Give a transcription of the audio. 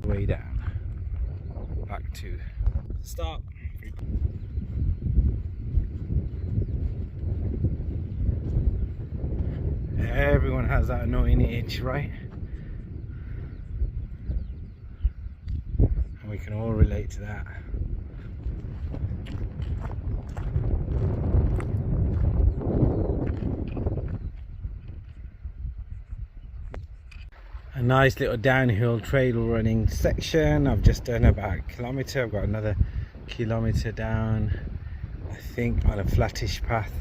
way down, back to start. Everyone has that annoying itch, right? And we can all relate to that. A nice little downhill trail running section. I've just done about a kilometre. I've got another kilometre down, I think, on a flattish path.